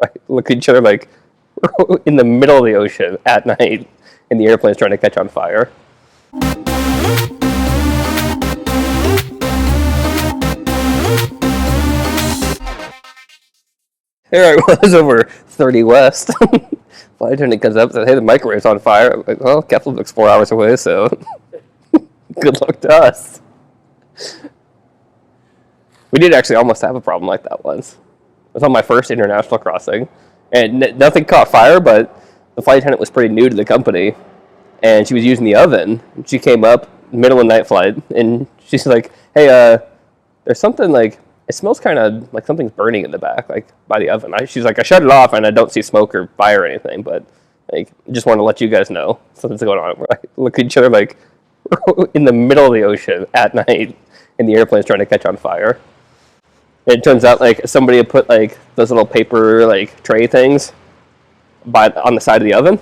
Like, look at each other like we're in the middle of the ocean at night, and the airplane's trying to catch on fire. There I was over 30 West. Flight attendant comes up and says, "Hey, the microwave's on fire." I'm like, well, Keflavik looks 4 hours away, so good luck to us. We did actually almost have a problem like that once. It was on my first international crossing, and nothing caught fire, but the flight attendant was pretty new to the company, and she was using the oven. She came up, middle of the night flight, and she's like, "Hey, there's something like, it smells kind of like something's burning in the back, like by the oven." She's like, "I shut it off and I don't see smoke or fire or anything, but like, just want to let you guys know something's going on." I look at each other like we're in the middle of the ocean at night, and the airplane's trying to catch on fire. And it turns out like somebody had put like those little paper like tray things on the side of the oven,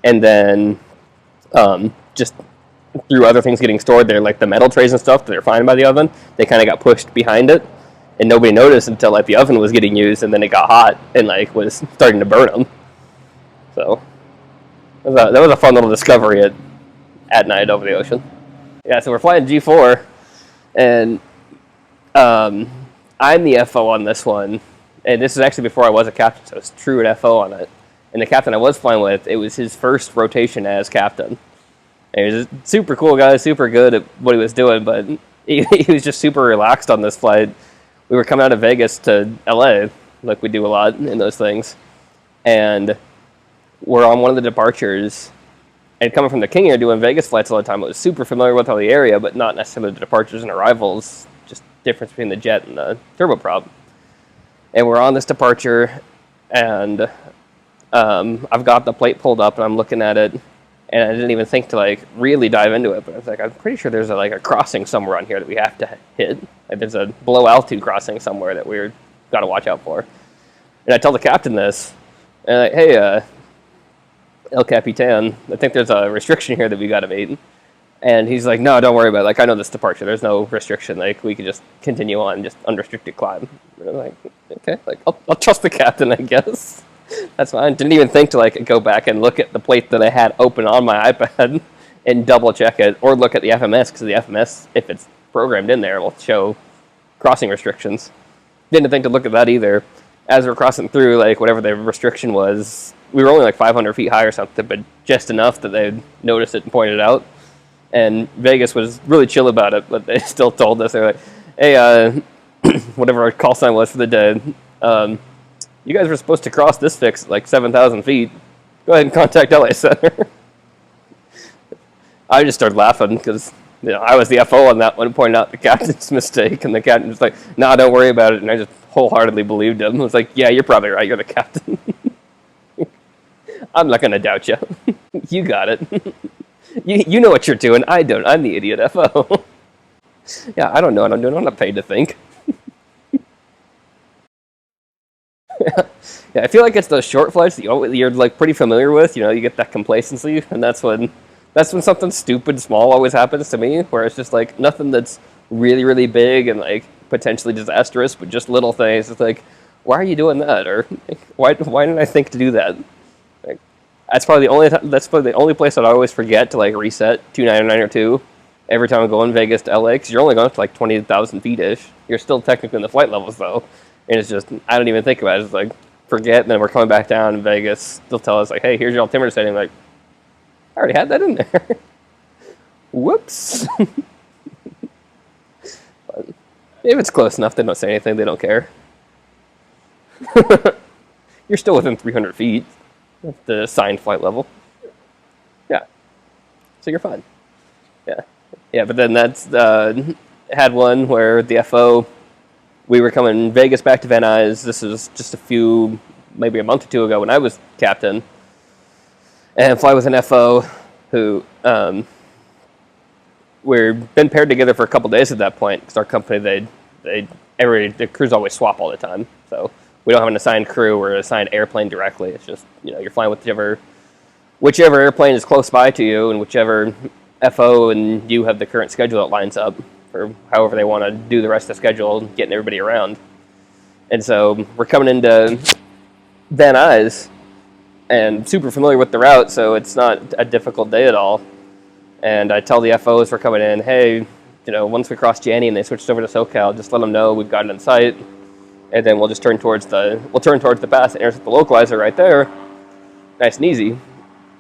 and then just through other things getting stored there, like the metal trays and stuff that are fine by the oven, they kind of got pushed behind it, and nobody noticed until like the oven was getting used, and then it got hot and like was starting to burn them. So that was a fun little discovery at night over the ocean. Yeah, so we're flying G4, and I'm the FO on this one, and this is actually before I was a captain, so it's true at FO on it. And the captain I was flying with, it was his first rotation as captain. And he was a super cool guy, super good at what he was doing, but he was just super relaxed on this flight. We were coming out of Vegas to LA, like we do a lot in those things, and we're on one of the departures. And coming from the King Air, doing Vegas flights all the time, I was super familiar with all the area, but not necessarily the departures and arrivals, just difference between the jet and the turboprop. And we're on this departure, and I've got the plate pulled up, and I'm looking at it, and I didn't even think to like really dive into it, but I was like, I'm pretty sure there's a crossing somewhere on here that we have to hit. Like there's a below altitude crossing somewhere that we're got to watch out for. And I tell the captain this, and I'm like, "Hey, El Capitan, I think there's a restriction here that we got to meet." And he's like, "No, don't worry about it. Like, I know this departure. There's no restriction. Like, we can just continue on, just unrestricted climb." And I'm like, okay, like I'll trust the captain, I guess. That's fine. Didn't even think to like go back and look at the plate that I had open on my iPad and double check it, or look at the FMS, because the FMS, if it's programmed in there, will show crossing restrictions. Didn't think to look at that either. As we're crossing through, like whatever the restriction was, we were only like 500 feet high or something, but just enough that they noticed it and pointed it out. And Vegas was really chill about it, but they still told us, they're like, "Hey, whatever our call sign was for the day, you guys were supposed to cross this fix at like 7,000 feet. Go ahead and contact LA Center." I just started laughing because I was the FO on that one, pointing out the captain's mistake, and the captain was like, "Nah, don't worry about it." And I just wholeheartedly believed him. I was like, "Yeah, you're probably right. You're the captain." I'm not going to doubt you. You got it. You know what you're doing. I don't. I'm the idiot FO. Yeah, I don't know what I'm doing. I'm not paid to think. Yeah, I feel like it's those short flights that you're like pretty familiar with. You get that complacency, and that's when something stupid small always happens to me, where it's just like nothing that's really, really big and like potentially disastrous, but just little things. It's like, why are you doing that? Or like, why didn't I think to do that? Like, that's probably the only place that I always forget to like reset 299 or 2 every time I go in Vegas to LA, because you're only going up to like 20,000 feet ish. You're still technically in the flight levels though, and it's just I don't even think about it. It's like forget, and then we're coming back down in Vegas. They'll tell us like, "Hey, here's your altimeter setting." Like, I already had that in there. Whoops. But if it's close enough, they don't say anything. They don't care. You're still within 300 feet of the assigned flight level. Yeah. So you're fine. Yeah. Yeah, but then that's had one where the FO, we were coming Vegas back to Van Nuys. This was just maybe a month or two ago when I was captain. And fly with an FO who we've been paired together for a couple days at that point, because our company, the crews always swap all the time. So we don't have an assigned crew or an assigned airplane directly. It's just, you're flying with whichever airplane is close by to you, and whichever FO and you have the current schedule that lines up for however they want to do the rest of the schedule, getting everybody around. And so we're coming into Van Nuys and super familiar with the route, so it's not a difficult day at all. And I tell the FOs we're coming in, hey, once we cross Janney and they switched over to SoCal, just let them know we've got it in sight, and then we'll just turn towards the pass and intercept the localizer right there, nice and easy.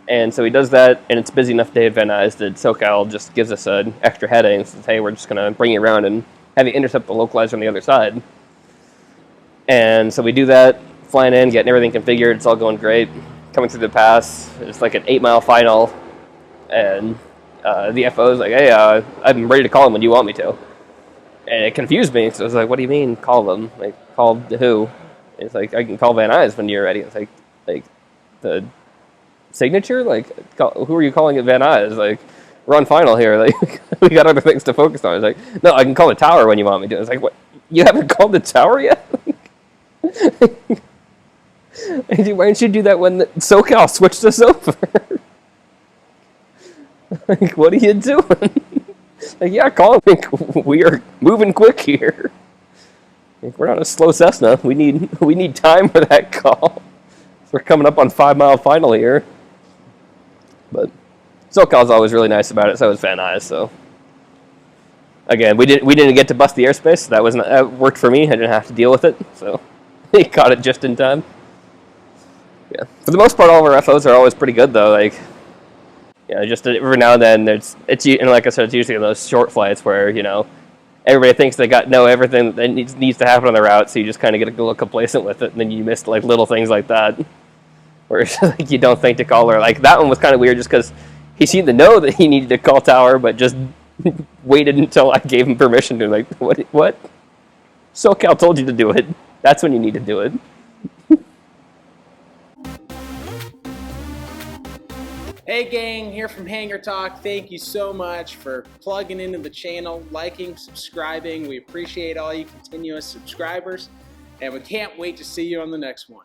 And so he does that, and it's busy enough day at Van Nuys that SoCal just gives us an extra heading and says, hey, we're just going to bring you around and have you intercept the localizer on the other side. And so we do that, flying in, getting everything configured, it's all going great. Coming through the pass, it's like an 8-mile final, and the FO's like, hey, I'm ready to call him when you want me to. And it confused me, so I was like, what do you mean, call them? Like, call who? And it's like, I can call Van Nuys when you're ready. It's like the signature? Like, who are you calling at Van Nuys? Like, we're on final here. Like, we got other things to focus on. It's like, no, I can call the tower when you want me to. It's like, what? You haven't called the tower yet? Why didn't you do that when the SoCal switched us over? Like, what are you doing? Like, yeah, call him. Like, we are moving quick here. Like, we're not a slow Cessna. We need time for that call. So we're coming up on 5-mile final here. But SoCal's always really nice about it. So is Van Nuys. So again, we didn't get to bust the airspace. So that worked for me. I didn't have to deal with it. So he caught it just in time. Yeah. For the most part, all of our FOs are always pretty good, though. Like, just every now and then, and like I said, it's usually in those short flights where, everybody thinks they know everything that needs to happen on the route, so you just kind of get a little complacent with it, and then you miss, like, little things like that, where like, you don't think to call her. Like, that one was kind of weird just because he seemed to know that he needed to call tower, but just waited until I gave him permission to, like, what? SoCal told you to do it. That's when you need to do it. Hey gang, here from Hangar Talk. Thank you so much for plugging into the channel, liking, subscribing. We appreciate all you continuous subscribers, and we can't wait to see you on the next one.